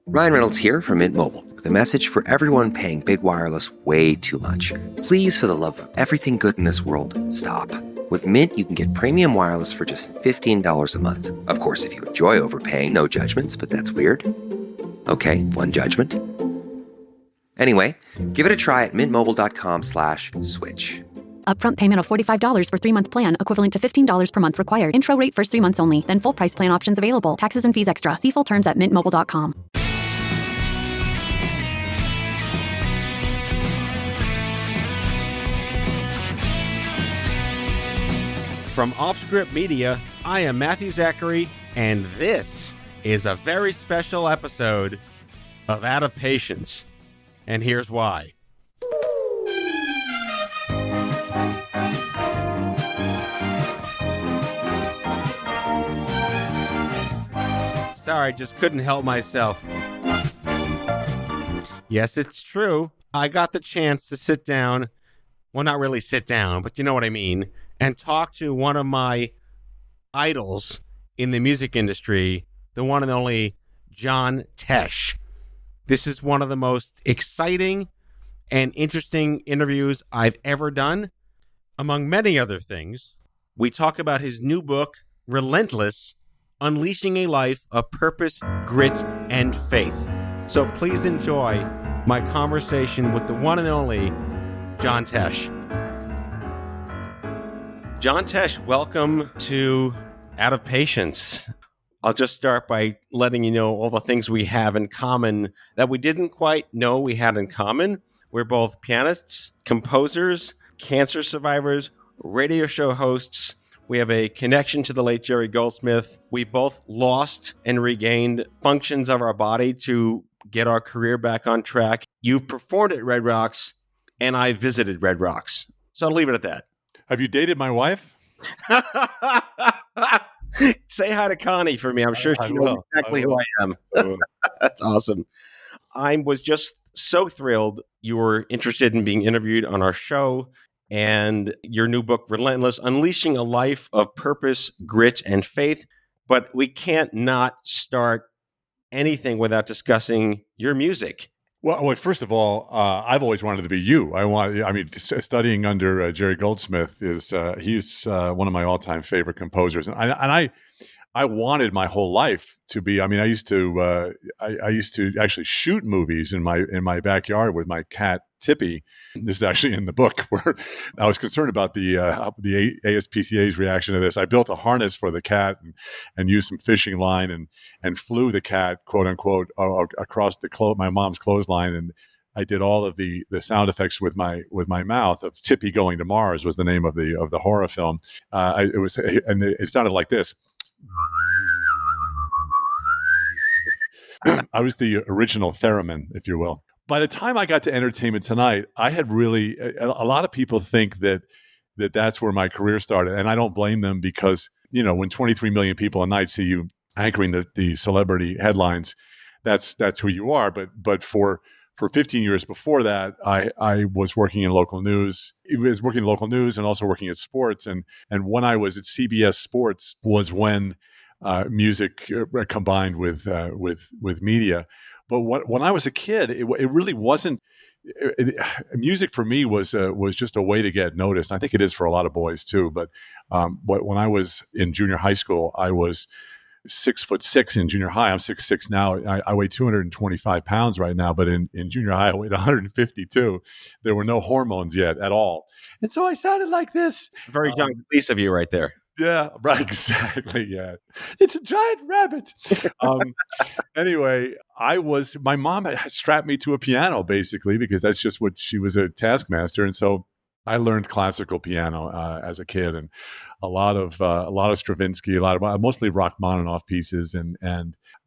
Ryan Reynolds here from Mint Mobile with a message for everyone paying big wireless way too much. Please, for the love of everything good in this world, stop. With Mint, you can get premium wireless for just $15 a month. Of course, if you enjoy overpaying, no judgments, but that's weird. Okay, one judgment. Anyway, give it a try at mintmobile.com/switch. Upfront payment of $45 for 3-month plan, equivalent to $15 per month required. Intro rate first 3 months only, then full price plan options available. Taxes and fees extra. See full terms at mintmobile.com. From Offscript Media, I am Matthew Zachary, and this is a very special episode of Out of Patience. And here's why. Sorry, just couldn't help myself. Yes, it's true. I got the chance to sit down. Well, not really sit down, but you know what I mean. And talk to one of my idols in the music industry, the one and only John Tesh. This is one of the most exciting and interesting interviews I've ever done. Among many other things, we talk about his new book, Relentless, Unleashing a Life of Purpose, Grit, and Faith. So please enjoy my conversation with the one and only John Tesh. John Tesh, welcome to Out of Patience. I'll just start by letting you know all the things we have in common that we didn't quite know we had in common. We're both pianists, composers, cancer survivors, radio show hosts. We have a connection to the late Jerry Goldsmith. We both lost and regained functions of our body to get our career back on track. You've performed at Red Rocks, and I visited Red Rocks. So I'll leave it at that. Have you dated my wife? Say hi to Connie for me. I'm sure she knows exactly who I am. That's awesome. I was just so thrilled you were interested in being interviewed on our show, and your new book, Relentless, Unleashing a Life of Purpose, Grit, and Faith. But we can't not start anything without discussing your music. Well, first of all, I've always wanted to be you. Studying under Jerry Goldsmith he's one of my all-time favorite composers, and I wanted my whole life to be. I used to actually shoot movies in my backyard with my cat Tippy. This is actually in the book, where I was concerned about the ASPCA's reaction to this. I built a harness for the cat and used some fishing line and flew the cat, quote unquote, across my mom's clothesline, and I did all of the sound effects with my mouth of Tippy going to Mars was the name of the horror film. It sounded like this. I was the original theremin, if you will. By the time I got to Entertainment Tonight, I had really a lot of people think that's where my career started, and I don't blame them, because when 23 million people a night see you anchoring the celebrity headlines, that's who you are. But for 15 years before that, I was working in local news. I was working in local news and also working at sports. And when I was at CBS Sports was when music combined with media. But when I was a kid, it really wasn't. Music for me was just a way to get noticed. I think it is for a lot of boys too. But when I was in junior high school, I was 6'6" in junior high. I'm 6'6" now. I weigh 225 pounds right now, but in junior high, I weighed 152. There were no hormones yet at all. And so I sounded like this. Very young piece of you right there. Yeah, right. Exactly. Yeah. It's a giant rabbit. Anyway, my mom had strapped me to a piano basically, because that's just what she was, a taskmaster. And so I learned classical piano as a kid, and a lot of Stravinsky, mostly Rachmaninoff pieces, and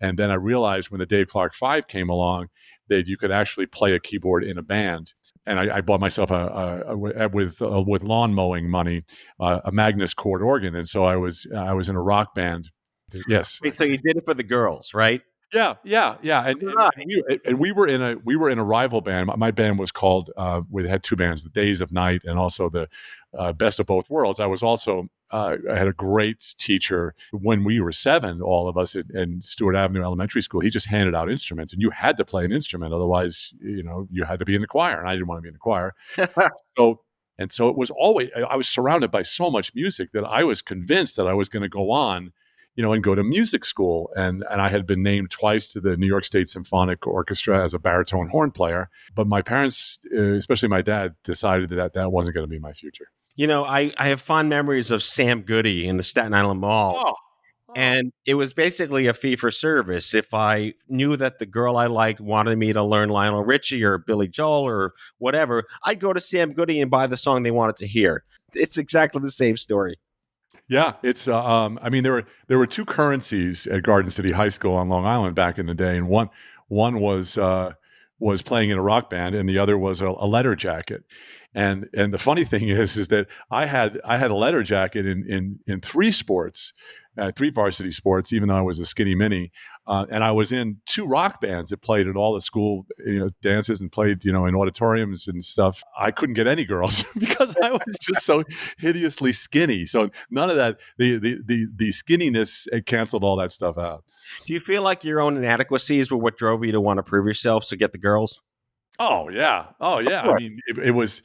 then I realized when the Dave Clark 5 came along that you could actually play a keyboard in a band, and I bought myself with lawn mowing money a Magnus chord organ, and so I was in a rock band. Yes. So you did it for the girls, right? Yeah. And we were in a rival band. My band was called. We had two bands: the Days of Night and also the Best of Both Worlds. I was also. I had a great teacher when we were 7. All of us in Stewart Avenue Elementary School. He just handed out instruments, and you had to play an instrument, otherwise, you had to be in the choir. And I didn't want to be in the choir. So it was always. I was surrounded by so much music that I was convinced that I was going to go on. And go to music school. And I had been named twice to the New York State Symphonic Orchestra as a baritone horn player. But my parents, especially my dad, decided that wasn't going to be my future. I have fond memories of Sam Goody in the Staten Island Mall. Oh. And it was basically a fee for service. If I knew that the girl I liked wanted me to learn Lionel Richie or Billy Joel or whatever, I'd go to Sam Goody and buy the song they wanted to hear. It's exactly the same story. Yeah, it's. There were two currencies at Garden City High School on Long Island back in the day, and one was playing in a rock band, and the other was a letter jacket. And the funny thing is that I had a letter jacket in 3 sports, 3 varsity sports, even though I was a skinny mini, and I was in 2 rock bands that played at all the school dances and played in auditoriums and stuff. I couldn't get any girls because I was just so hideously skinny. So none of that, the skinniness, it canceled all that stuff out. Do you feel like your own inadequacies were what drove you to want to prove yourself to get the girls? Oh yeah. I mean, it was,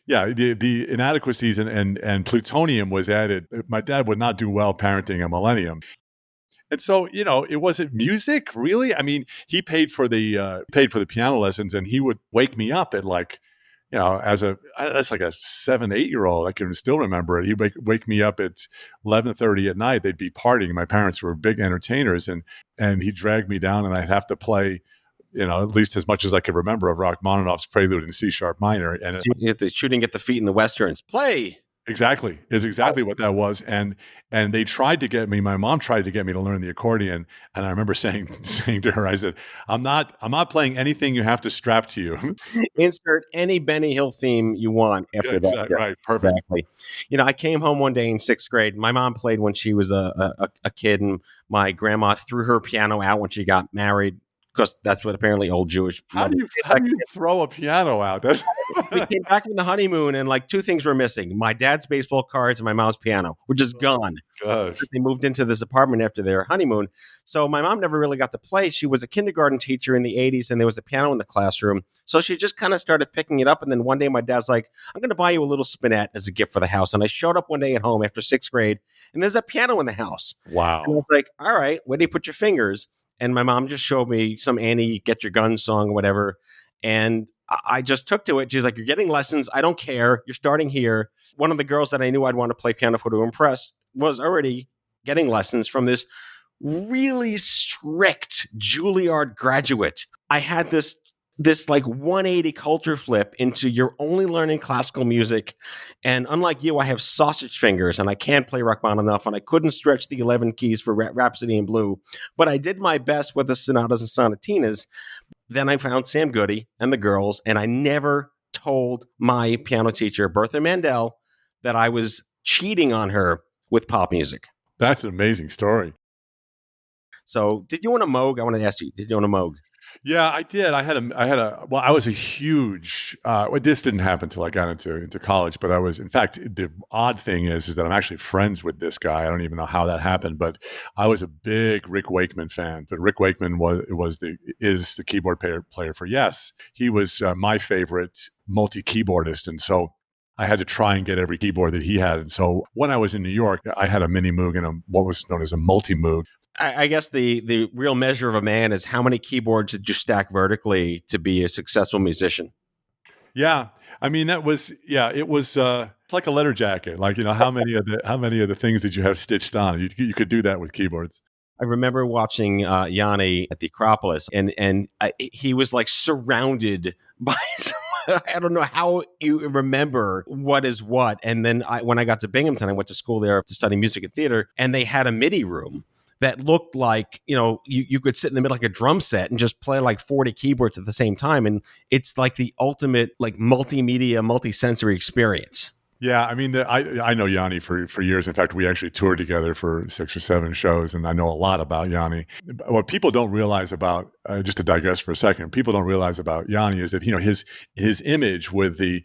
the inadequacies and plutonium was added. My dad would not do well parenting a millennium. And so, it wasn't music really. I mean, he paid for the piano lessons, and he would wake me up at that's like a 7-8-year-old. I can still remember it. He'd wake me up at 11:30 at night. They'd be partying. My parents were big entertainers, and he'd drag me down, and I'd have to play, at least as much as I could remember of Rachmaninoff's Prelude in C sharp minor. And you have to shooting at the feet in the westerns. Play. Exactly. Is exactly what that was. And they tried to get me, my mom tried to get me to learn the accordion. And I remember saying to her, I said, I'm not playing anything you have to strap to you. Insert any Benny Hill theme you want after that. Exactly. Right. Perfect. Exactly. I came home one day in 6th grade. My mom played when she was a kid, and my grandma threw her piano out when she got married, because that's what apparently old Jewish. How do you throw a piano out? We came back from the honeymoon, and 2 things were missing: my dad's baseball cards and my mom's piano, which is gone. Gosh. They moved into this apartment after their honeymoon. So my mom never really got to play. She was a kindergarten teacher in the 80s, and there was a piano in the classroom. So she just kind of started picking it up. And then one day my dad's like, I'm going to buy you a little spinet as a gift for the house. And I showed up one day at home after 6th grade, and there's a piano in the house. Wow. And I was like, all right, where do you put your fingers? And my mom just showed me some Annie Get Your Gun song or whatever. And I just took to it. She's like, you're getting lessons. I don't care. You're starting here. One of the girls that I knew I'd want to play piano for to impress was already getting lessons from this really strict Juilliard graduate. I had this 180 culture flip into you're only learning classical music. And unlike you, I have sausage fingers and I can't play Rachmaninoff, and I couldn't stretch the 11 keys for Rhapsody in Blue, but I did my best with the sonatas and sonatinas. Then I found Sam Goody and the girls, and I never told my piano teacher, Bertha Mandel, that I was cheating on her with pop music. That's an amazing story. So did you want a Moog? I want to ask you, did you want a Moog? Yeah, I did. I was a huge, this didn't happen until I got into college, but in fact, the odd thing is that I'm actually friends with this guy. I don't even know how that happened, but I was a big Rick Wakeman fan. But Rick Wakeman is the keyboard player for Yes. He was my favorite multi-keyboardist. And so I had to try and get every keyboard that he had. And so when I was in New York, I had a mini Moog and what was known as a multi-Moog. I guess the real measure of a man is how many keyboards did you stack vertically to be a successful musician? Yeah. I mean, it was it's like a letter jacket. How many of the things did you have stitched on? You could do that with keyboards. I remember watching Yanni at the Acropolis, and he was surrounded by I don't know how you remember what is what. And then when I got to Binghamton, I went to school there to study music and theater, and they had a MIDI room that looked like, you could sit in the middle like a drum set and just play 40 keyboards at the same time. And it's like the ultimate multimedia, multi-sensory experience. Yeah, I mean, I know Yanni for years. In fact, we actually toured together for 6 or 7 shows, and I know a lot about Yanni. What people don't realize about, just to digress for a second, people don't realize about Yanni is that his image with the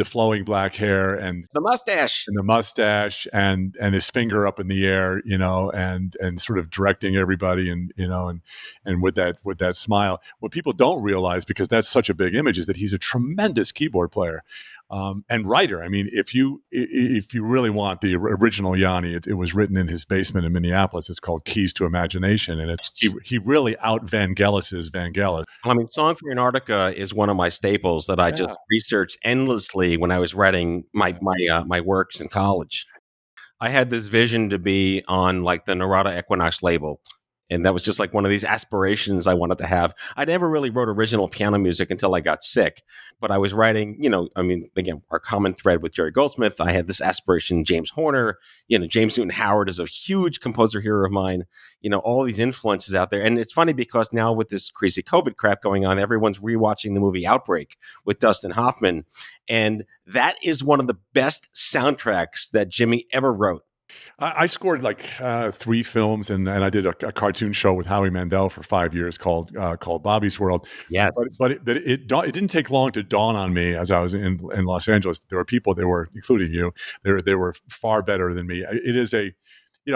flowing black hair The mustache. and the mustache and his finger up in the air, and sort of directing everybody, and with that smile. What people don't realize, because that's such a big image, is that he's a tremendous keyboard player. And writer. I mean, if you really want the original Yanni, it was written in his basement in Minneapolis. It's called Keys to Imagination, and he really out Vangelis' Vangelis. I mean, Song for Antarctica is one of my staples that I just researched endlessly when I was writing my works in college. I had this vision to be on like the Narada Equinox label. And that was just like one of these aspirations I wanted to have. I never really wrote original piano music until I got sick. But I was writing, again, our common thread with Jerry Goldsmith. I had this aspiration, James Horner, James Newton Howard is a huge composer hero of mine, all these influences out there. And it's funny because now with this crazy COVID crap going on, everyone's rewatching the movie Outbreak with Dustin Hoffman. And that is one of the best soundtracks that Jimmy ever wrote. I scored like 3 films, and I did a cartoon show with Howie Mandel for 5 years called Bobby's World. Yes, but it didn't take long to dawn on me as I was in Los Angeles. There were people that were, including you, they were far better than me. It is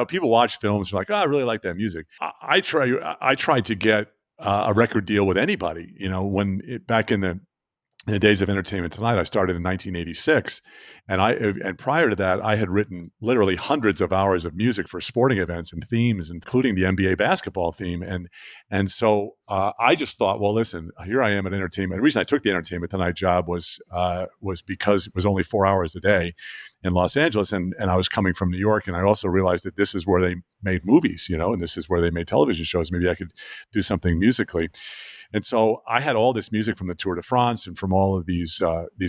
people watch films and are like, oh, I really like that music. I tried to get a record deal with anybody. Back in the days of Entertainment Tonight, I started in 1986, and prior to that, I had written literally hundreds of hours of music for sporting events and themes, including the NBA basketball theme, and so I just thought, well, listen, here I am at Entertainment. The reason I took the Entertainment Tonight job was because it was only 4 hours a day in Los Angeles, and I was coming from New York, and I also realized that this is where they made movies, and this is where they made television shows. Maybe I could do something musically. And so I had all this music from the Tour de France and from all of these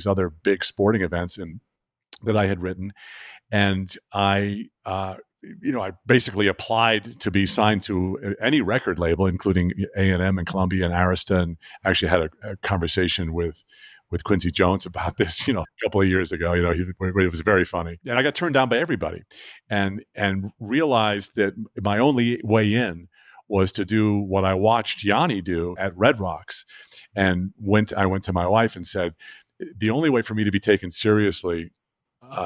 other big sporting events that I had written, and I basically applied to be signed to any record label, including A&M and Columbia and Arista, and actually had a conversation with Quincy Jones about this, a couple of years ago. It was very funny, and I got turned down by everybody, and realized that my only way in was to do what I watched Yanni do at Red Rocks, and I went to my wife and said, the only way for me to be taken seriously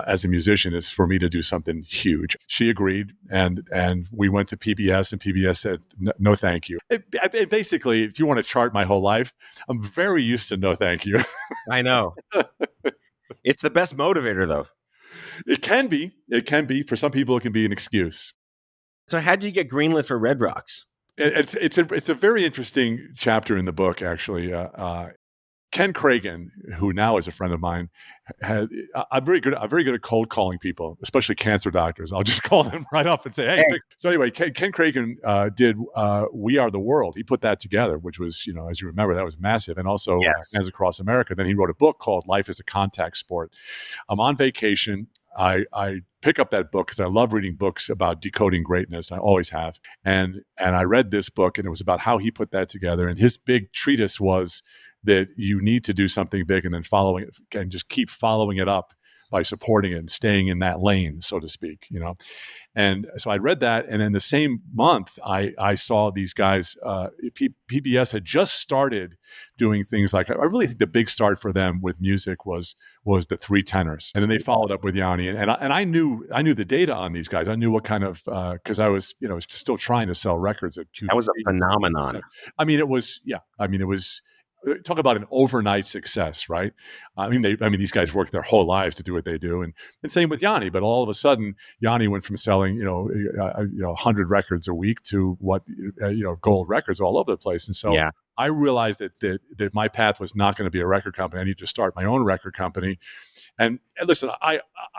as a musician is for me to do something huge. She agreed, and we went to PBS, and PBS said, no, thank you. Basically, if you want to chart my whole life, I'm very used to no thank you. I know. It's the best motivator, though. It can be. For some people, it can be an excuse. So how did you get greenlit for Red Rocks? It's a very interesting chapter in the book, actually. Ken Cragen, who now is a friend of mine, I'm very good at cold calling people, especially cancer doctors. I'll just call them right up and say, hey. So anyway, Ken Cragen did We Are the World. He put that together, which was, as you remember, that was massive. And also Hands Across America. Then he wrote a book called Life is a Contact Sport. I'm on vacation. I pick up that book because I love reading books about decoding greatness. I always have. And I read this book, and it was about how he put that together. And his big treatise was that you need to do something big and then following it, and just keep following it up by supporting it and staying in that lane, so to speak, And so I read that, and then the same month I saw these guys. PBS had just started doing things like, I really think the big start for them with music was the Three Tenors, and then they followed up with Yanni, and I knew the data on these guys. I knew what kind of because I was still trying to sell records at QVC. That was a phenomenon. It was. Talk about an overnight success, right? These guys worked their whole lives to do what they do, and same with Yanni. But all of a sudden, Yanni went from selling 100 records a week to gold records all over the place. And so I realized that my path was not going to be a record company. I needed to start my own record company. And listen, I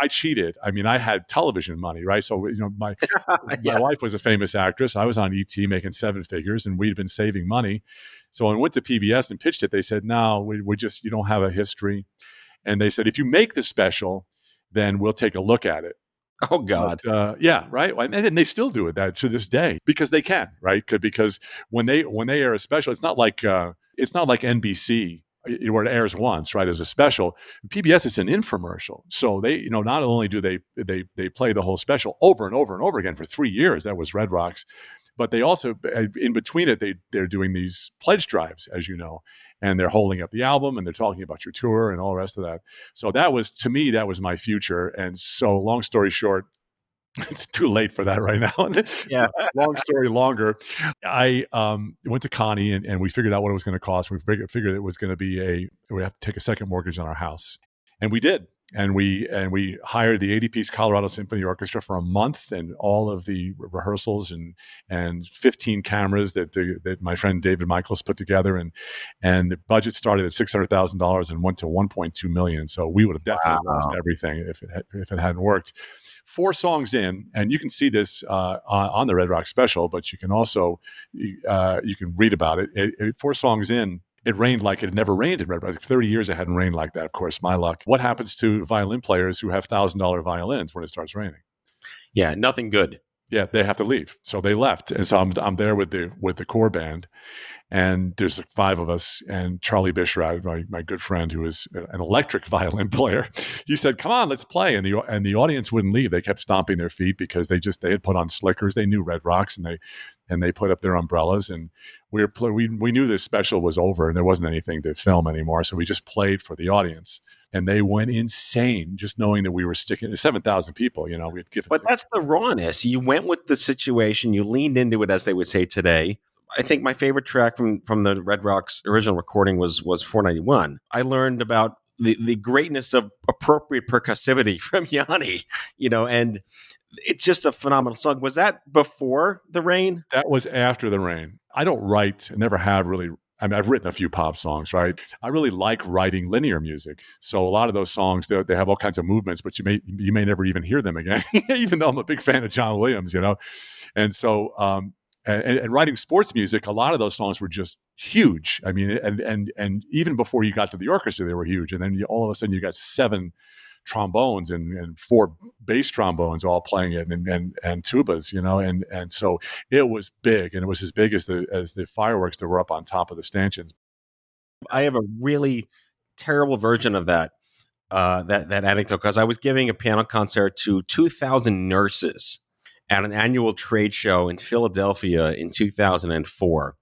cheated. I had television money, right? So my wife was a famous actress. I was on ET making 7 figures, and we'd been saving money. So when I went to PBS and pitched it, they said, no, you don't have a history. And they said, if you make the special, then we'll take a look at it. Oh, God. But, right. And they still do it that to this day because they can, right? Because when they air a special, it's not like NBC where it airs once, right, as a special. PBS is an infomercial, so they, not only do they play the whole special over and over and over again for 3 years. That was Red Rocks, but they also, in between it, they're doing these pledge drives, as you know, and they're holding up the album and they're talking about your tour and all the rest of that. So that was, to me, that was my future. And so, long story short, it's too late for that right now. Yeah. Long story longer. I went to Connie and we figured out what it was going to cost. We figured it was going to be we have to take a second mortgage on our house. And we did. And we hired the 80-piece Colorado Symphony Orchestra for a month, and all of the rehearsals and 15 cameras that my friend David Michaels put together, and the budget started at $600,000 and went to $1.2 million. So we would have definitely lost everything if it hadn't worked. 4 songs in, and you can see this on the Red Rock special, but you can also you can read about it. 4 songs in, it rained like it had never rained in Red Rock. 30 years it hadn't rained like that. Of course, my luck. What happens to violin players who have $1,000 violins when it starts raining? Yeah, nothing good. Yeah, they have to leave. So they left, and so I'm there with the core band, and there's 5 of us, and Charlie Bishrad, my good friend, who is an electric violin player, he said, "Come on, let's play." And the audience wouldn't leave. They kept stomping their feet because they had put on slickers. They knew Red Rocks, and they put up their umbrellas, and we knew this special was over and there wasn't anything to film anymore. So we just played for the audience, and they went insane just knowing that we were sticking to 7,000 people. We'd given. But that's the rawness. You went with the situation. You leaned into it, as they would say today. I think my favorite track from the Red Rocks original recording was 491. I learned about the greatness of appropriate percussivity from Yanni, and it's just a phenomenal song. Was that before the rain? That was after the rain. I don't write, and never have really. I mean, I've written a few pop songs, right? I really like writing linear music. So a lot of those songs, they have all kinds of movements, but you may never even hear them again, even though I'm a big fan of John Williams, And so, and writing sports music, a lot of those songs were just huge. I mean, and even before you got to the orchestra, they were huge. And then all of a sudden you got 7 trombones and 4 bass trombones all playing it, and tubas, and so it was big, and it was as big as the fireworks that were up on top of the stanchions. I have a really terrible version of that anecdote, because I was giving a piano concert to 2,000 nurses at an annual trade show in Philadelphia in 2004.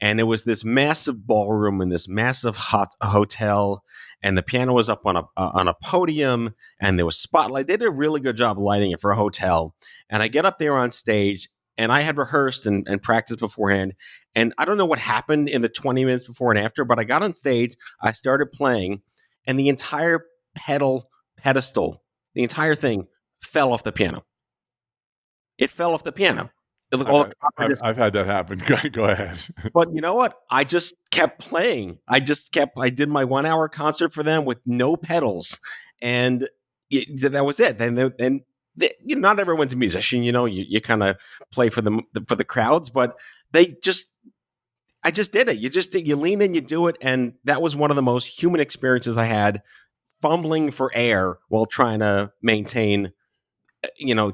And it was this massive ballroom in this massive hot hotel, and the piano was up on a podium, and there was spotlight. They did a really good job lighting it for a hotel. And I get up there on stage, and I had rehearsed and practiced beforehand. And I don't know what happened in the 20 minutes before and after, but I got on stage, I started playing, and the entire pedestal, the entire thing fell off the piano. It fell off the piano. I've had that happen. Go ahead. But you know what? I just kept playing. I did my 1-hour concert for them with no pedals. And that was it. And not everyone's a musician, you kind of play for the crowds, but I just did it. You lean in, you do it. And that was one of the most human experiences I had, fumbling for air while trying to maintain,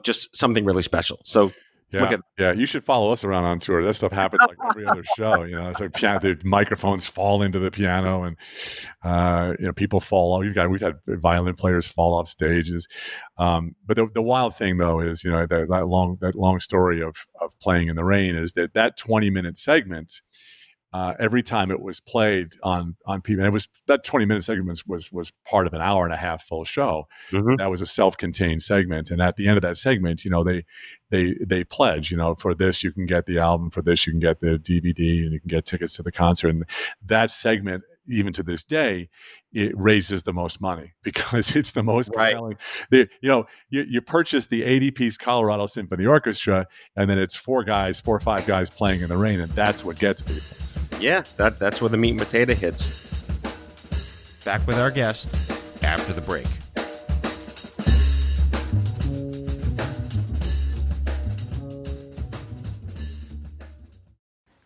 just something really special. So, yeah. You should follow us around on tour. That stuff happens like every other show. It's like the microphones fall into the piano, and people fall off. We've had violin players fall off stages. But the wild thing though is, that long story of playing in the rain is that 20-minute segment. Every time it was played on people, and that 20-minute segment was part of an hour and a half full show. Mm-hmm. That was a self-contained segment, and at the end of that segment, they pledge, for this you can get the album, for this you can get the DVD, and you can get tickets to the concert. And that segment, even to this day, it raises the most money because it's the most compelling. You purchase the 80-piece Colorado Symphony Orchestra, and then it's 4 or 5 guys playing in the rain, and that's what gets people. Yeah, that's where the meat and potato hits. Back with our guest after the break.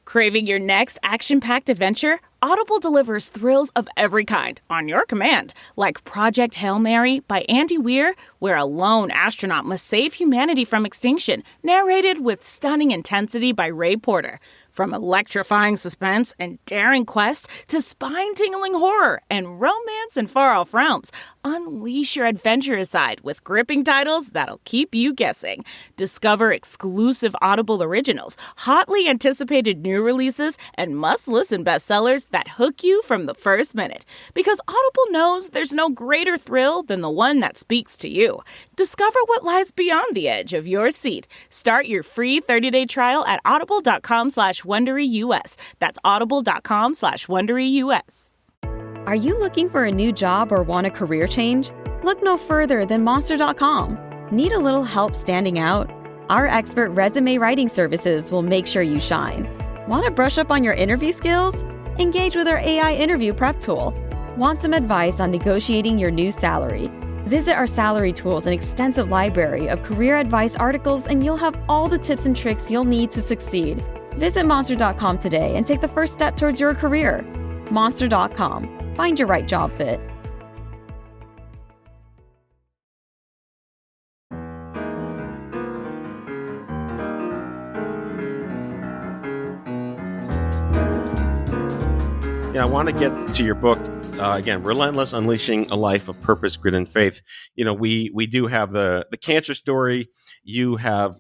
Craving your next action-packed adventure? Audible delivers thrills of every kind on your command, like Project Hail Mary by Andy Weir, where a lone astronaut must save humanity from extinction, narrated with stunning intensity by Ray Porter. From electrifying suspense and daring quest to spine-tingling horror and romance in far-off realms, unleash your adventurous side with gripping titles that'll keep you guessing. Discover exclusive Audible originals, hotly anticipated new releases, and must-listen bestsellers that hook you from the first minute. Because Audible knows there's no greater thrill than the one that speaks to you. Discover what lies beyond the edge of your seat. Start your free 30-day trial at audible.com/WonderyUS. That's audible.com/WonderyUS. Are you looking for a new job or want a career change? Look no further than Monster.com. Need a little help standing out? Our expert resume writing services will make sure you shine. Want to brush up on your interview skills? Engage with our AI interview prep tool. Want some advice on negotiating your new salary? Visit our salary tools and extensive library of career advice articles, and you'll have all the tips and tricks you'll need to succeed. Visit Monster.com today and take the first step towards your career. Monster.com. Find your right job fit. Yeah, I want to get to your book again, Relentless: Unleashing a Life of Purpose, Grit, and Faith. You know, we do have the cancer story. You have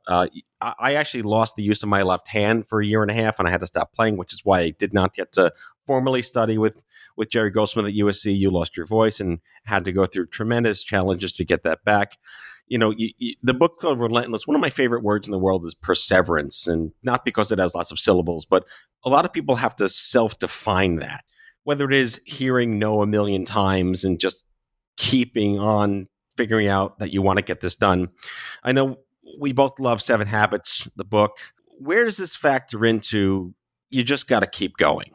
I actually lost the use of my left hand for a year and a half, and I had to stop playing, which is why I did not get to formally study with Jerry Goldsmith at USC. You lost your voice and had to go through tremendous challenges to get that back. You know, the book called Relentless, one of my favorite words in the world is perseverance, and not because it has lots of syllables, but a lot of people have to self-define that, whether it is hearing no a million times and just keeping on figuring out that you want to get this done. I know we both love 7 Habits, the book. Where does this factor into you just got to keep going?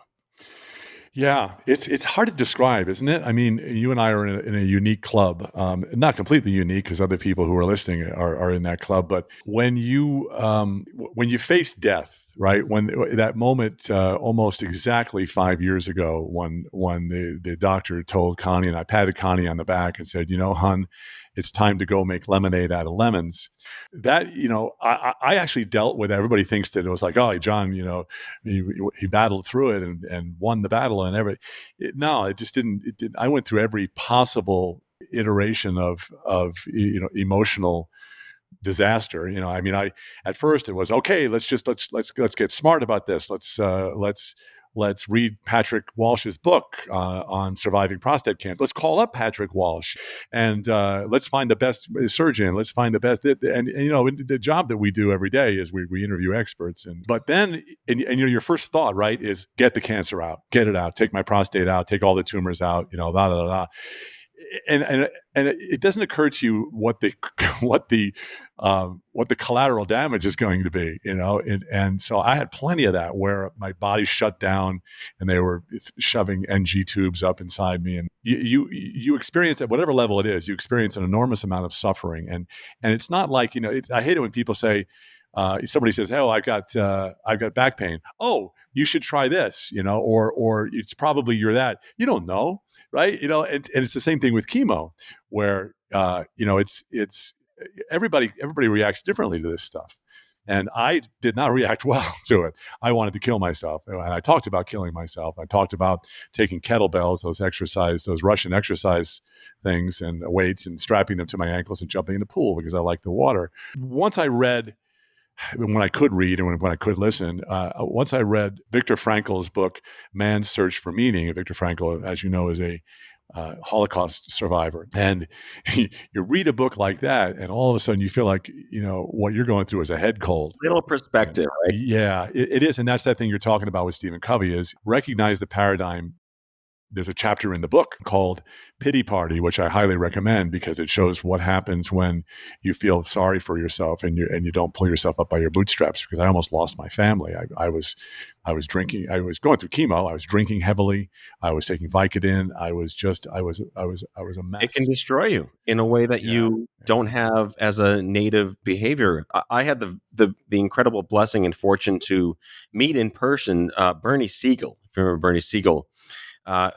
Yeah, it's hard to describe, isn't it? I mean, you and I are in a unique club, not completely unique because other people who are listening are in that club. But when you face death, right? When that moment, almost exactly 5 years ago, when the doctor told Connie, and I patted Connie on the back and said, "Hun, it's time to go make lemonade out of lemons." That, I actually dealt with. Everybody thinks that it was like, oh, John, he battled through it and won the battle and everything. No, it just didn't. I went through every possible iteration of emotional disaster. I mean, at first it was okay. Let's get smart about this. Let's read Patrick Walsh's book on surviving prostate cancer. Let's call up Patrick Walsh and let's find the best surgeon. Let's find the best. And the job that we do every day is we interview experts. But then your first thought, right, is get the cancer out, get it out, take my prostate out, take all the tumors out. Blah, blah, blah. And it doesn't occur to you what the collateral damage is going to be, and so I had plenty of that where my body shut down and they were shoving NG tubes up inside me, and you experience at whatever level it is, you experience an enormous amount of suffering, and it's not like I hate it when people say. Somebody says, "Oh, I've got back pain. Oh, you should try this," or it's probably you're that. You don't know, right? And it's the same thing with chemo, where it's everybody reacts differently to this stuff, and I did not react well to it. I wanted to kill myself, and I talked about killing myself. I talked about taking kettlebells, those Russian exercise things, and weights, and strapping them to my ankles and jumping in the pool because I like the water. Once I read. When I could read and when I could listen, once I read Viktor Frankl's book, Man's Search for Meaning. Viktor Frankl, as you know, is a Holocaust survivor. And you read a book like that, and all of a sudden you feel like, what you're going through is a head cold. Little perspective, right? Yeah, it is. And that's that thing you're talking about with Stephen Covey is recognize the paradigm. There's a chapter in the book called Pity Party, which I highly recommend because it shows what happens when you feel sorry for yourself and you don't pull yourself up by your bootstraps. Because I almost lost my family. I was drinking. I was going through chemo. I was drinking heavily. I was taking Vicodin. I was a mess. It can destroy you in a way that you don't have as a native behavior. I had the incredible blessing and fortune to meet in person Bernie Siegel. If you remember Bernie Siegel.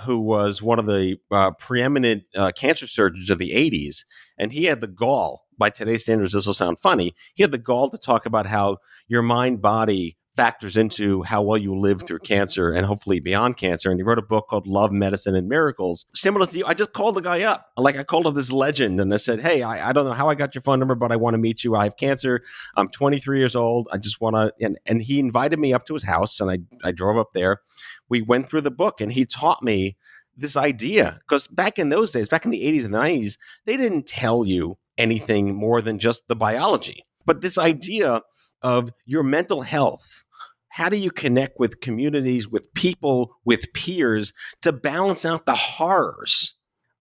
Who was one of the preeminent cancer surgeons of the 80s. And he had the gall, by today's standards, this will sound funny, he had the gall to talk about how your mind-body factors into how well you live through cancer and hopefully beyond cancer. And he wrote a book called Love, Medicine, and Miracles. Similar to you, I just called the guy up. Like, I called up this legend and I said, hey, I don't know how I got your phone number, but I want to meet you. I have cancer. I'm 23 years old. I just want to, and he invited me up to his house, and I drove up there. We went through the book, and he taught me this idea, because back in those days, back in the 80s and 90s, they didn't tell you anything more than just the biology. But this idea of your mental health, how do you connect with communities, with people, with peers to balance out the horrors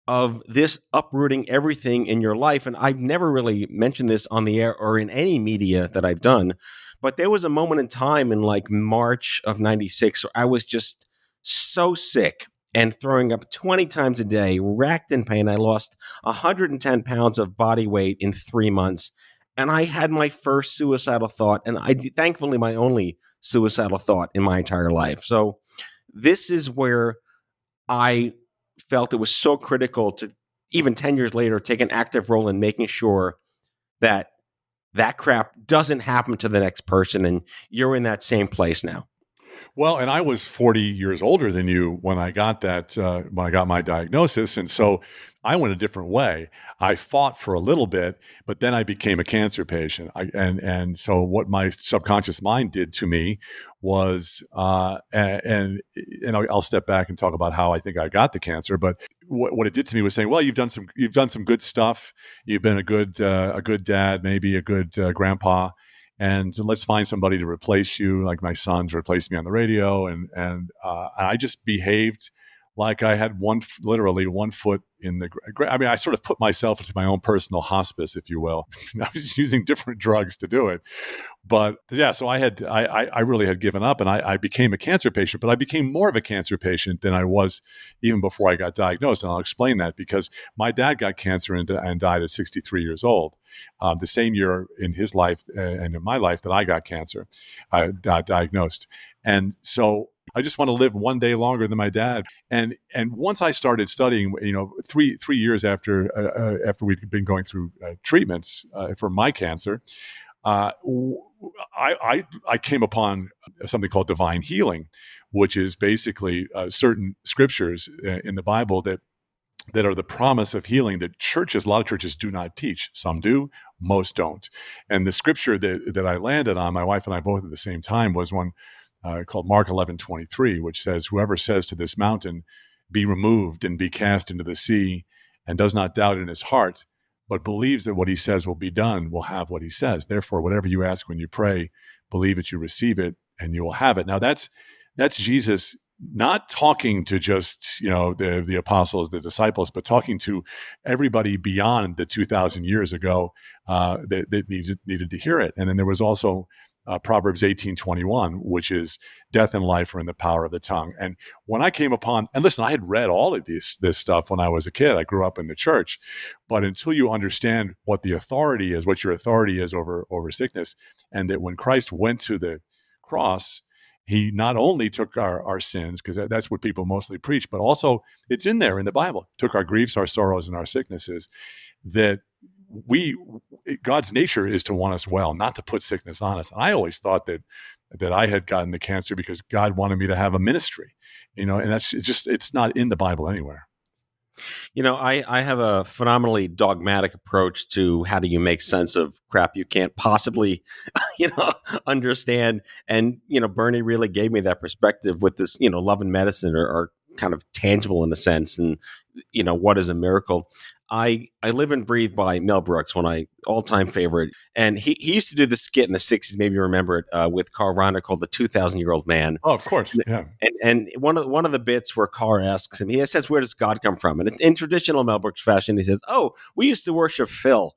of this uprooting everything in your life? And I've never really mentioned this on the air or in any media that I've done, but there was a moment in time in like March of 96 where I was just so sick and throwing up 20 times a day, racked in pain. I lost 110 pounds of body weight in 3 months. And I had my first suicidal thought, and thankfully my only suicidal thought in my entire life. So this is where I felt it was so critical to, even 10 years later, take an active role in making sure that that crap doesn't happen to the next person, and you're in that same place now. Well, and I was 40 years older than you when I got that, when I got my diagnosis. And so I went a different way. I fought for a little bit, but then I became a cancer patient. And so what my subconscious mind did to me was, and I'll step back and talk about how I think I got the cancer. But what it did to me was saying, well, you've done some good stuff. You've been a good dad, maybe a good grandpa. And let's find somebody to replace you, like my sons replaced me on the radio. And I just behaved like I had literally one foot in the I mean, I sort of put myself into my own personal hospice, if you will. I was using different drugs to do it. But yeah, so I really had given up, and I became a cancer patient, but I became more of a cancer patient than I was even before I got diagnosed. And I'll explain that, because my dad got cancer and died at 63 years old, the same year in his life and in my life that I got cancer, diagnosed. And so I just want to live one day longer than my dad. And once I started studying, 3 years after we'd been going through treatments for my cancer, I came upon something called divine healing, which is basically certain scriptures in the Bible that are the promise of healing that a lot of churches do not teach. Some do, most don't. And the scripture that I landed on, my wife and I both at the same time, was one called Mark 11:23, which says, "Whoever says to this mountain, be removed and be cast into the sea, and does not doubt in his heart, but believes that what he says will be done, will have what he says. Therefore, whatever you ask when you pray, believe that you receive it, and you will have it." Now, that's Jesus not talking to just the apostles, the disciples, but talking to everybody beyond the 2,000 years ago that needed to hear it. And then there was also Proverbs 18:21, which is death and life are in the power of the tongue. And when I came upon, and listen, I had read all of this stuff when I was a kid. I grew up in the church, but until you understand what the authority is, what your authority is over sickness, and that when Christ went to the cross, he not only took our sins, because that's what people mostly preach, but also it's in there in the Bible, took our griefs, our sorrows, and our sicknesses, that God's nature is to want us well, not to put sickness on us. And I always thought that I had gotten the cancer because God wanted me to have a ministry, and it's not in the Bible anywhere. I have a phenomenally dogmatic approach to how do you make sense of crap you can't possibly, understand. And, Bernie really gave me that perspective with this, love and medicine are kind of tangible in a sense. And, what is a miracle? I live and breathe by Mel Brooks, all-time favorite. And he used to do this skit in the 60s, maybe you remember it, with Carl Reiner, called The 2,000-Year-Old Man. Oh, of course, yeah. And one of the bits where Carl asks him, he says, "Where does God come from?" And in traditional Mel Brooks fashion, he says, "Oh, we used to worship Phil."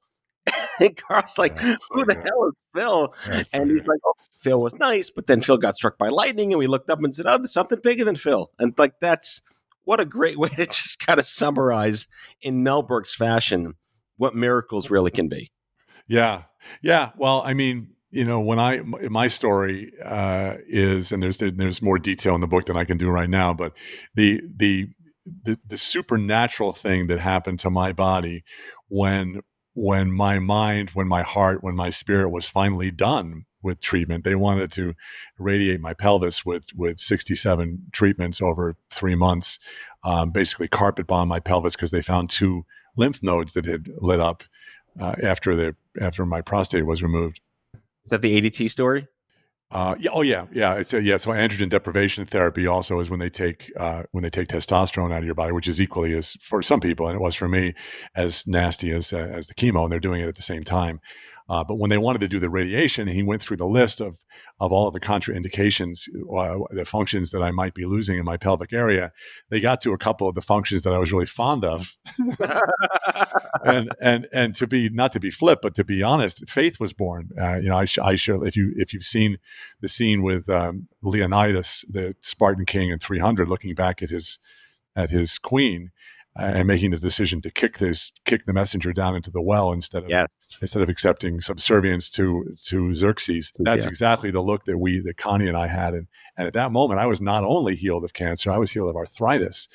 And Carl's like, "Who the hell is Phil?" And he's like, "Oh, Phil was nice, but then Phil got struck by lightning." And we looked up and said, "Oh, there's something bigger than Phil." And what a great way to just kind of summarize in Mel Brooks fashion what miracles really can be. Yeah. Yeah. Well, I mean, my story is, and there's more detail in the book than I can do right now, but the supernatural thing that happened to my body when my mind, when my heart, when my spirit was finally done treatment. They wanted to radiate my pelvis with 67 treatments over 3 months, basically carpet bomb my pelvis because they found 2 lymph nodes that had lit up after my prostate was removed. Is that the ADT story? Yeah. Oh, yeah. Yeah. So androgen deprivation therapy also is when they take testosterone out of your body, which is equally as for some people, and it was for me, as nasty as the chemo, and they're doing it at the same time. But when they wanted to do the radiation, he went through the list of all of the contraindications, the functions that I might be losing in my pelvic area. They got to a couple of the functions that I was really fond of, and to be not to be flip, but to be honest, faith was born. I show if you've seen the scene with Leonidas, the Spartan king in 300, looking back at his queen. And making the decision to kick the messenger down into the well instead of accepting subservience to Xerxes. That's exactly the look that Connie and I had. And at that moment, I was not only healed of cancer, I was healed of arthritis.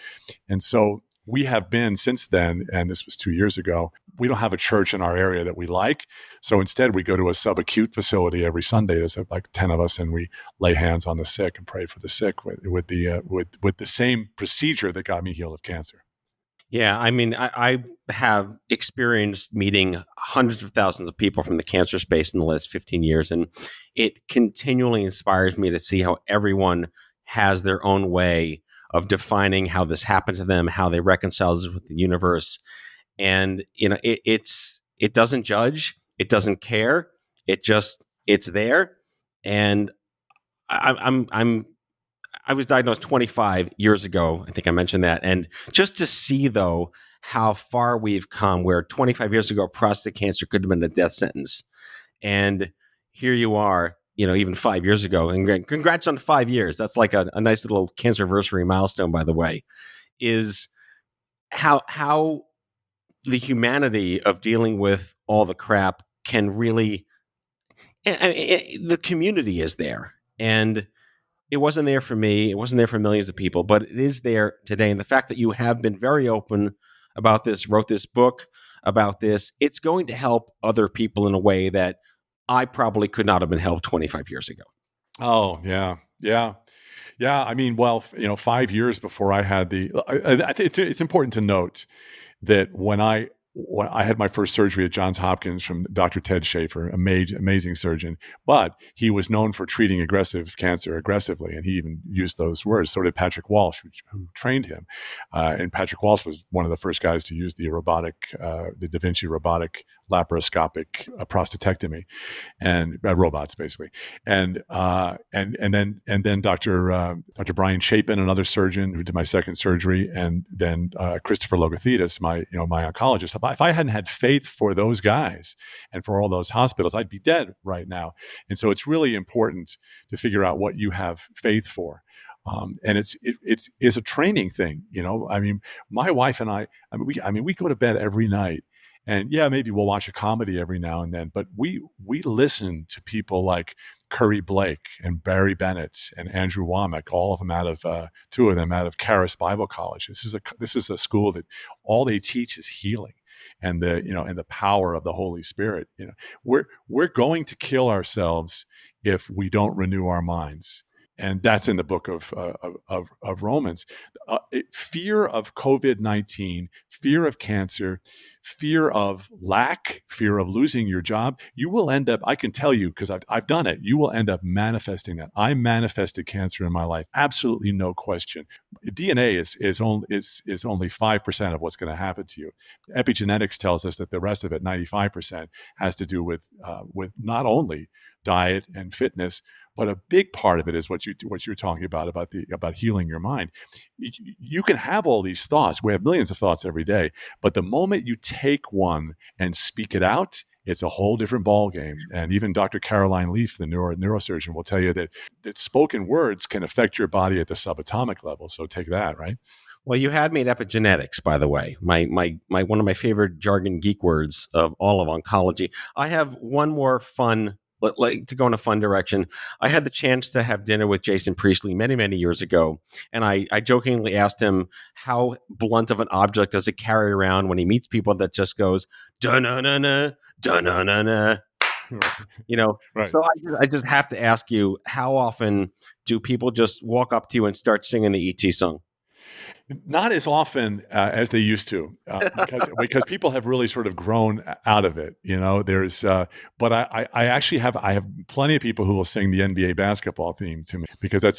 And so we have been since then, and this was 2 years ago, we don't have a church in our area that we like. So instead, we go to a subacute facility every Sunday. There's like 10 of us, and we lay hands on the sick and pray for the sick with the same procedure that got me healed of cancer. Yeah, I mean, I have experienced meeting hundreds of thousands of people from the cancer space in the last 15 years, and it continually inspires me to see how everyone has their own way of defining how this happened to them, how they reconcile this with the universe. And, it doesn't judge, it doesn't care, it's there. And I was diagnosed 25 years ago. I think I mentioned that. And just to see, though, how far we've come, where 25 years ago, prostate cancer could have been a death sentence. And here you are, even 5 years ago. And congrats on 5 years. That's like a nice little cancerversary milestone, by the way, is how the humanity of dealing with all the crap can really, the community is there. And it wasn't there for me. It wasn't there for millions of people, but it is there today. And the fact that you have been very open about this, wrote this book about this, it's going to help other people in a way that I probably could not have been helped 25 years ago. Oh, yeah. Yeah. Yeah. I mean, 5 years before I had I think it's important to note that when I had my first surgery at Johns Hopkins from Dr. Ted Schaefer, amazing surgeon, but he was known for treating aggressive cancer aggressively, and he even used those words. So did Patrick Walsh, who trained him. And Patrick Walsh was one of the first guys to use the Da Vinci robotic laparoscopic prostatectomy, and robots basically. And then Dr. Brian Chapin, another surgeon who did my second surgery, and then Christopher Logothetis, my oncologist. If I hadn't had faith for those guys and for all those hospitals, I'd be dead right now. And so it's really important to figure out what you have faith for. And it's a training thing, I mean, my wife and we go to bed every night, and maybe we'll watch a comedy every now and then, but we listen to people like Curry Blake and Barry Bennett and Andrew Womack, all of them two of them out of Charis Bible College. This is a school that all they teach is healing and the power of the Holy Spirit. We're going to kill ourselves if we don't renew our minds. And that's in the book of Romans. Fear of COVID-19, fear of cancer, fear of lack, fear of losing your job. You will end up, I can tell you, because I've done it, you will end up manifesting that. I manifested cancer in my life. Absolutely no question. DNA is only 5% of what's going to happen to you. Epigenetics tells us that the rest of it, 95%, has to do with not only diet and fitness, but a big part of it is what you're talking about healing your mind. You can have all these thoughts. We have millions of thoughts every day, but the moment you take one and speak it out, it's a whole different ballgame. And even Dr. Caroline Leaf, the neurosurgeon, will tell you that spoken words can affect your body at the subatomic level. So take that, right? Well, you had me at epigenetics, by the way. My one of my favorite jargon geek words of all of oncology. I have one more fun. Like to go in a fun direction. I had the chance to have dinner with Jason Priestley many, many years ago. And I jokingly asked him, how blunt of an object does it carry around when he meets people that just goes, da-na-na-na, da-na-na-na? Right. So I just have to ask you, how often do people just walk up to you and start singing the ET song? Not as often as they used to, because people have really sort of grown out of it. There's, but I actually have plenty of people who will sing the NBA basketball theme to me because it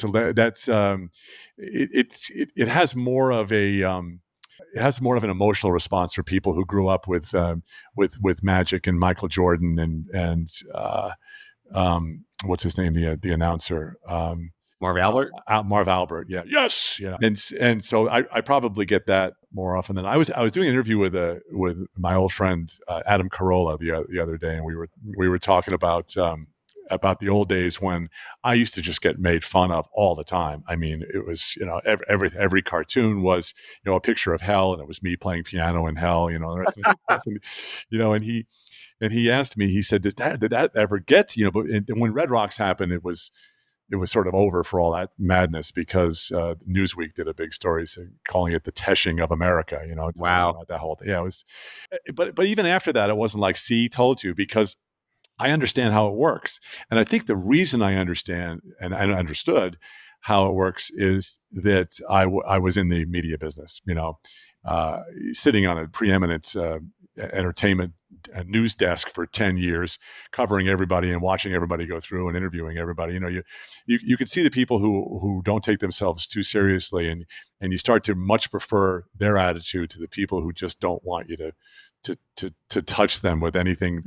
has more of it has more of an emotional response for people who grew up with Magic and Michael Jordan and what's his name, the announcer. Marv Albert? Marv Albert, yeah, yes, yeah, and so I probably get that more often than I was doing an interview with my old friend Adam Carolla the other day, and we were talking about the old days when I used to just get made fun of all the time. I mean, it was every cartoon was a picture of hell, and it was me playing piano in hell, the rest of the stuff, and he asked me, he said, did that ever get to you? But when Red Rocks happened, it was sort of over for all that madness because Newsweek did a big story calling it the Teshing of America. Wow. About that whole thing. Yeah, it was. But even after that, it wasn't like, see, told you, because I understand how it works, and I think the reason I understand and I understood how it works is that I was in the media business. Sitting on a preeminent entertainment news desk for 10 years, covering everybody and watching everybody go through and interviewing everybody. You can see the people who don't take themselves too seriously, and you start to much prefer their attitude to the people who just don't want you to touch them with anything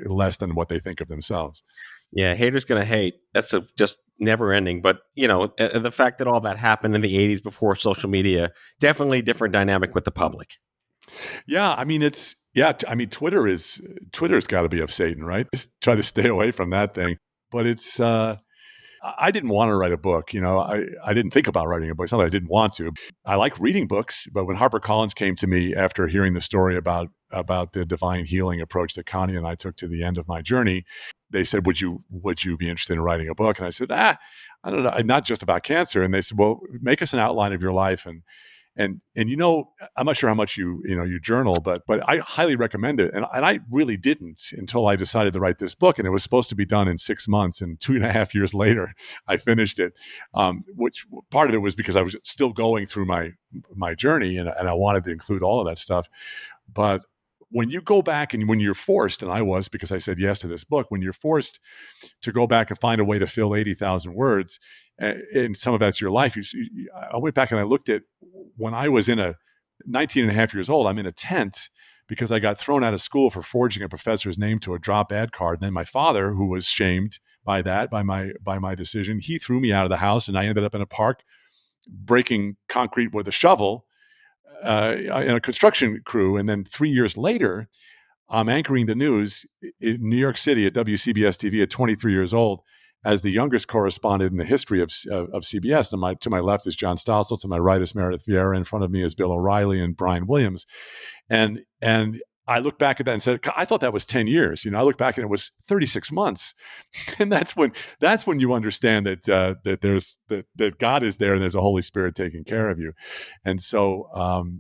less than what they think of themselves. Yeah, haters gonna hate. That's just never ending. But the fact that all that happened in the '80s before social media, definitely different dynamic with the public. Yeah, I mean Twitter's got to be of Satan, right? Just try to stay away from that thing. But it's I didn't want to write a book. I didn't think about writing a book. It's not that I didn't want to. I like reading books, but when HarperCollins came to me after hearing the story about the divine healing approach that Connie and I took to the end of my journey, they said, "Would you be interested in writing a book?" And I said, I don't know, not just about cancer. And they said, "Well, make us an outline of your life and I'm not sure how much you journal, but I highly recommend it." And I really didn't until I decided to write this book, and it was supposed to be done in 6 months, and 2.5 years later, I finished it. Which part of it was because I was still going through my journey, and I wanted to include all of that stuff. But when you go back and when you're forced, and I was, because I said yes to this book, when you're forced to go back and find a way to fill 80,000 words, and some of that's your life. I went back and I looked at when I was 19 and a half years old, I'm in a tent because I got thrown out of school for forging a professor's name to a drop ad card. And then my father, who was shamed by my decision, he threw me out of the house, and I ended up in a park breaking concrete with a shovel in a construction crew. And then 3 years later, I'm anchoring the news in New York City at WCBS TV at 23 years old as the youngest correspondent in the history of CBS. And to my left is John Stossel. To my right is Meredith Vieira. In front of me is Bill O'Reilly and Brian Williams. And I look back at that and said, I thought that was 10 years. I look back and it was 36 months. And that's when you understand that God is there and there's a Holy Spirit taking care of you. And so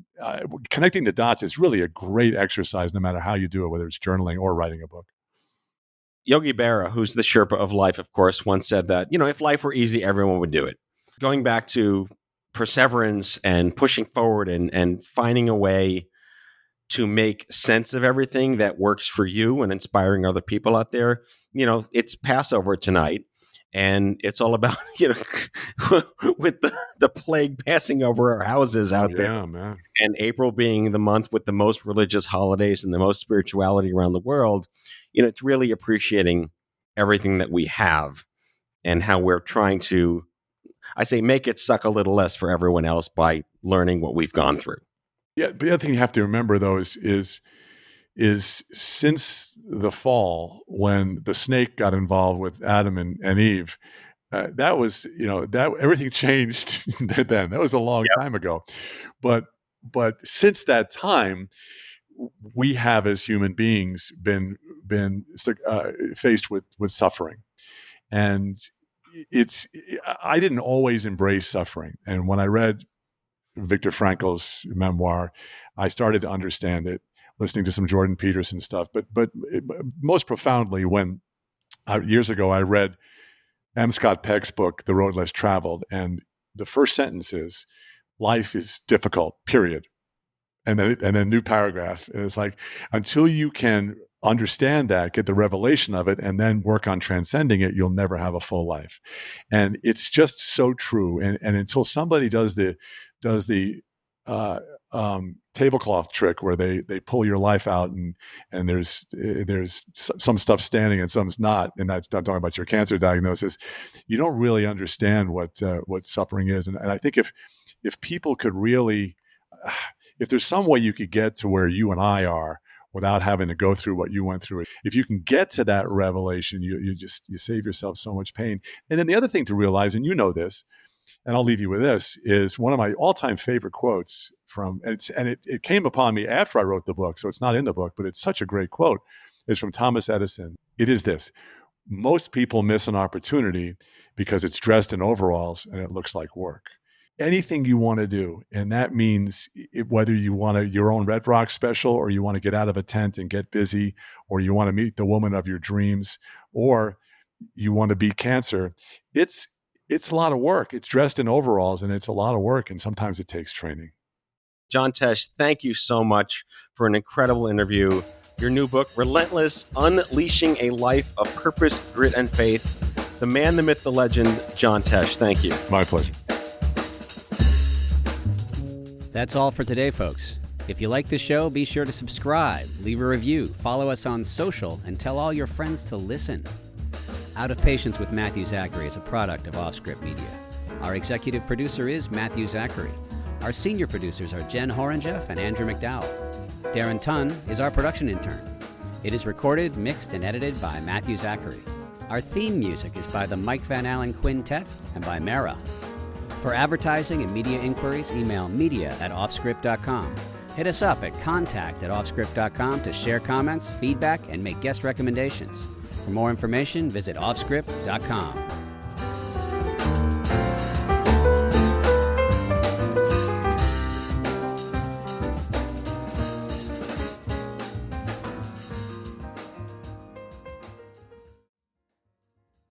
connecting the dots is really a great exercise, no matter how you do it, whether it's journaling or writing a book. Yogi Berra, who's the Sherpa of life, of course, once said that, if life were easy, everyone would do it. Going back to perseverance and pushing forward and finding a way to make sense of everything that works for you and inspiring other people out there. It's Passover tonight, and it's all about, with the plague passing over our houses out there. Yeah, man. And April being the month with the most religious holidays and the most spirituality around the world, it's really appreciating everything that we have and how we're trying to, I say, make it suck a little less for everyone else by learning what we've gone through. Yeah, but the other thing you have to remember, though, is since the fall, when the snake got involved with Adam and Eve, that was, that everything changed then. That was a long time ago. But since that time, we have, as human beings, been faced with suffering. And I didn't always embrace suffering. And when I read Viktor Frankl's memoir, I started to understand it. listening to some Jordan Peterson stuff. But most profoundly, when years ago I read M. Scott Peck's book, The Road Less Traveled, and the first sentence is, "Life is difficult, period." And then a new paragraph. And it's like, until you can understand that, get the revelation of it, and then work on transcending it, you'll never have a full life. And it's just so true. And until somebody does the tablecloth trick where they pull your life out and there's some stuff standing and some's not, and I'm talking about your cancer diagnosis, you don't really understand what suffering is. And I think if people could really, if there's some way you could get to where you and I are without having to go through what you went through, if you can get to that revelation, you save yourself so much pain. And then the other thing to realize, and you know this, and I'll leave you with this, is one of my all-time favorite quotes it came upon me after I wrote the book, so it's not in the book, but it's such a great quote. It's from Thomas Edison. It is this: most people miss an opportunity because it's dressed in overalls and it looks like work. Anything you want to do, and that means whether you want your own Red Rock special, or you want to get out of a tent and get busy, or you want to meet the woman of your dreams, or you want to beat cancer, it's a lot of work. It's dressed in overalls and it's a lot of work, and sometimes it takes training. John Tesh, thank you so much for an incredible interview. Your new book, Relentless, Unleashing a Life of Purpose, Grit, and Faith. The man, the myth, the legend, John Tesh. Thank you. My pleasure. That's all for today, folks. If you like the show, be sure to subscribe, leave a review, follow us on social, and tell all your friends to listen. Out of Patience with Matthew Zachary is a product of Offscript Media. Our executive producer is Matthew Zachary. Our senior producers are Jen Horangeff and Andrew McDowell. Darren Tunn is our production intern. It is recorded, mixed, and edited by Matthew Zachary. Our theme music is by the Mike Van Allen Quintet and by Mara. For advertising and media inquiries, email media@offscript.com. Hit us up at contact@offscript.com to share comments, feedback, and make guest recommendations. For more information, visit offscript.com.